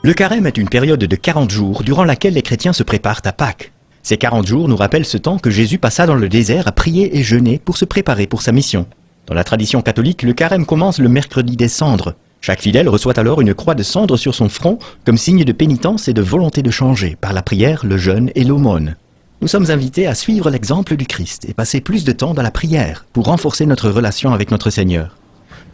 Le carême est une période de 40 jours durant laquelle les chrétiens se préparent à Pâques. Ces 40 jours nous rappellent ce temps que Jésus passa dans le désert à prier et jeûner pour se préparer pour sa mission. Dans la tradition catholique, le carême commence le mercredi des cendres. Chaque fidèle reçoit alors une croix de cendre sur son front comme signe de pénitence et de volonté de changer par la prière, le jeûne et l'aumône. Nous sommes invités à suivre l'exemple du Christ et passer plus de temps dans la prière pour renforcer notre relation avec notre Seigneur.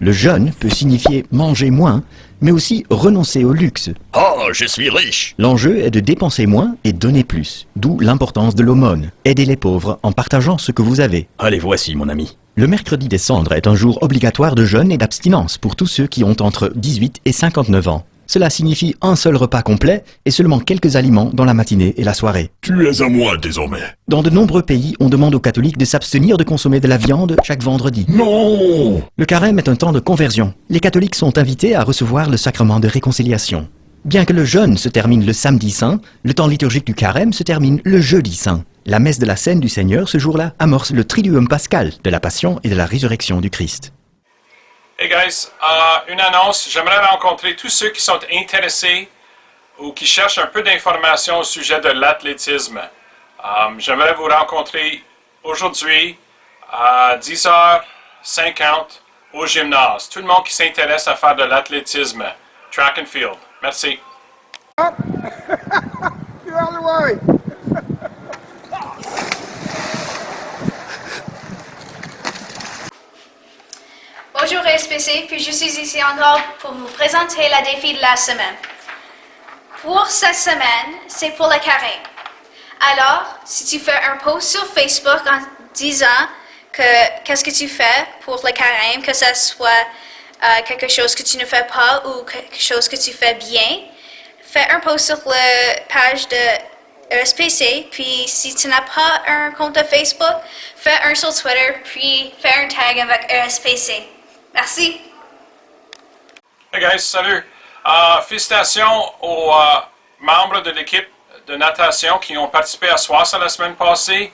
Le jeûne peut signifier manger moins, mais aussi renoncer au luxe. Oh, je suis riche! L'enjeu est de dépenser moins et donner plus, d'où l'importance de l'aumône. Aider les pauvres en partageant ce que vous avez. Allez, voici, mon ami. Le mercredi des cendres est un jour obligatoire de jeûne et d'abstinence pour tous ceux qui ont entre 18 et 59 ans. Cela signifie un seul repas complet et seulement quelques aliments dans la matinée et la soirée. Tu es à moi désormais. Dans de nombreux pays, on demande aux catholiques de s'abstenir de consommer de la viande chaque vendredi. Non! Le carême est un temps de conversion. Les catholiques sont invités à recevoir le sacrement de réconciliation. Bien que le jeûne se termine le samedi saint, le temps liturgique du carême se termine le jeudi saint. La messe de la Scène du Seigneur ce jour-là amorce le triduum pascal de la passion et de la résurrection du Christ. Hey guys, une annonce. J'aimerais rencontrer tous ceux qui sont intéressés ou qui cherchent un peu d'informations au sujet de l'athlétisme. J'aimerais vous rencontrer aujourd'hui à 10h50 au gymnase. Tout le monde qui s'intéresse à faire de l'athlétisme. Track and field. Merci. You're out of the way. Bonjour SPC, puis je suis ici encore pour vous présenter le défi de la semaine. Pour cette semaine, c'est pour le carême. Alors, si tu fais un post sur Facebook en disant qu'est-ce que tu fais pour le carême, que ce soit quelque chose que tu ne fais pas ou quelque chose que tu fais bien, fais un post sur la page de ESPC, puis si tu n'as pas un compte de Facebook, fais un sur Twitter, puis fais un tag avec ESPC. Merci. Hey guys, salut. Félicitations aux membres de l'équipe de natation qui ont participé à SWASA la semaine passée.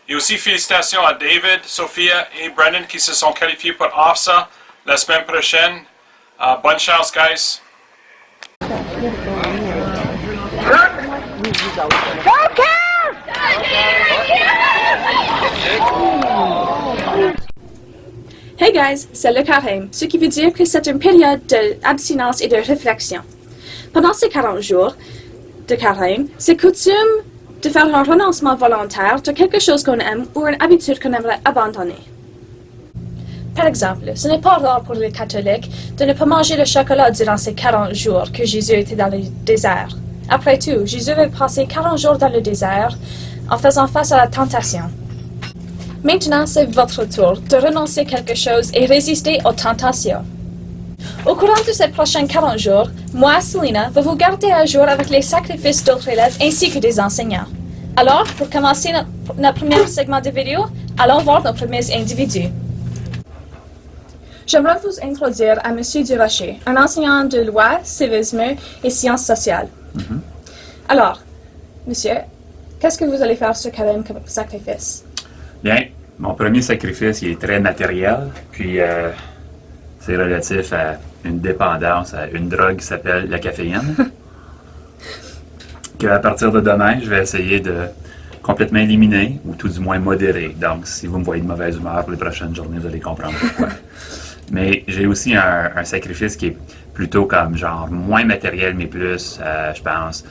Et aussi félicitations à David, Sophia et Brendan qui se sont qualifiés pour OFSA la semaine prochaine. Bonne chance, guys. Hey guys, c'est le carême, ce qui veut dire que c'est une période d'abstinence et de réflexion. Pendant ces 40 jours de carême, c'est coutume de faire un renoncement volontaire de quelque chose qu'on aime ou une habitude qu'on aimerait abandonner. Par exemple, ce n'est pas rare pour les catholiques de ne pas manger le chocolat durant ces 40 jours que Jésus était dans le désert. Après tout, Jésus avait passé 40 jours dans le désert en faisant face à la tentation. Maintenant, c'est votre tour de renoncer à quelque chose et résister aux tentations. Au courant de ces prochains 40 jours, moi, Selena, vais vous garder à jour avec les sacrifices d'autres élèves ainsi que des enseignants. Alors, pour commencer notre premier segment de vidéo, allons voir nos premiers individus. J'aimerais vous introduire à M. Durocher, un enseignant de loi, civisme et sciences sociales. Alors, monsieur, qu'est-ce que vous allez faire ce carême comme sacrifice? Bien, mon premier sacrifice, il est très matériel, puis c'est relatif à une dépendance, à une drogue qui s'appelle la caféine. Que à partir de demain, je vais essayer de complètement éliminer, ou tout du moins modérer. Donc, si vous me voyez de mauvaise humeur pour les prochaines journées, vous allez comprendre pourquoi. Mais j'ai aussi un sacrifice qui est plutôt comme genre moins matériel, mais plus, je pense,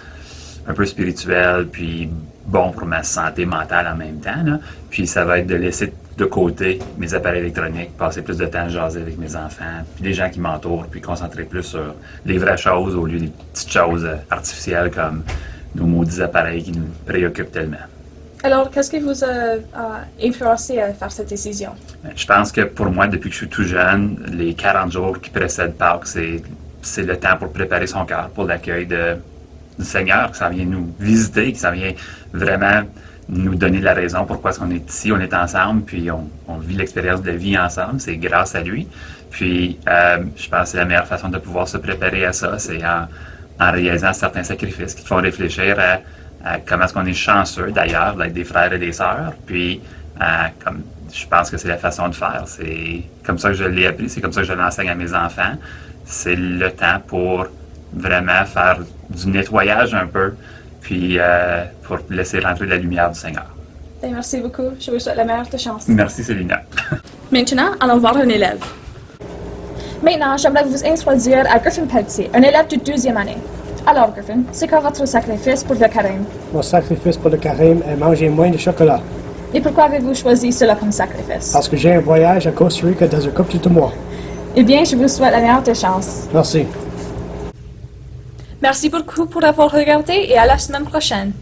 un peu spirituel, puis bon pour ma santé mentale en même temps. Là. Puis ça va être de laisser de côté mes appareils électroniques, passer plus de temps à jaser avec mes enfants, puis les gens qui m'entourent, puis concentrer plus sur les vraies choses au lieu des petites choses artificielles comme nos maudits appareils qui nous préoccupent tellement. Alors, qu'est-ce qui vous a influencé à faire cette décision? Je pense que pour moi, depuis que je suis tout jeune, les 40 jours qui précèdent Pâques, c'est le temps pour préparer son cœur pour l'accueil du Seigneur, qui s'en vient nous visiter, qui s'en vient vraiment nous donner la raison pourquoi on est ici, on est ensemble, puis on vit l'expérience de vie ensemble, c'est grâce à lui. Puis, je pense que c'est la meilleure façon de pouvoir se préparer à ça, c'est en réalisant certains sacrifices qui te font réfléchir à comment est-ce qu'on est chanceux, d'ailleurs, d'être des frères et des sœurs, puis comme je pense que c'est la façon de faire. C'est comme ça que je l'ai appris, c'est comme ça que je l'enseigne à mes enfants. C'est le temps pour vraiment faire du nettoyage un peu, puis pour laisser rentrer la lumière du Seigneur. Ben, merci beaucoup. Je vous souhaite la meilleure de chance. Merci, Célina. Maintenant, allons voir un élève. Maintenant, j'aimerais vous introduire à Griffin Pelletier, un élève de 12e année. Alors, Griffin, c'est quoi votre sacrifice pour le carême? Mon sacrifice pour le carême est manger moins de chocolat. Et pourquoi avez-vous choisi cela comme sacrifice? Parce que j'ai un voyage à Costa Rica dans un couple de mois. Eh bien, je vous souhaite la meilleure des chances. Merci. Merci beaucoup pour avoir regardé et à la semaine prochaine.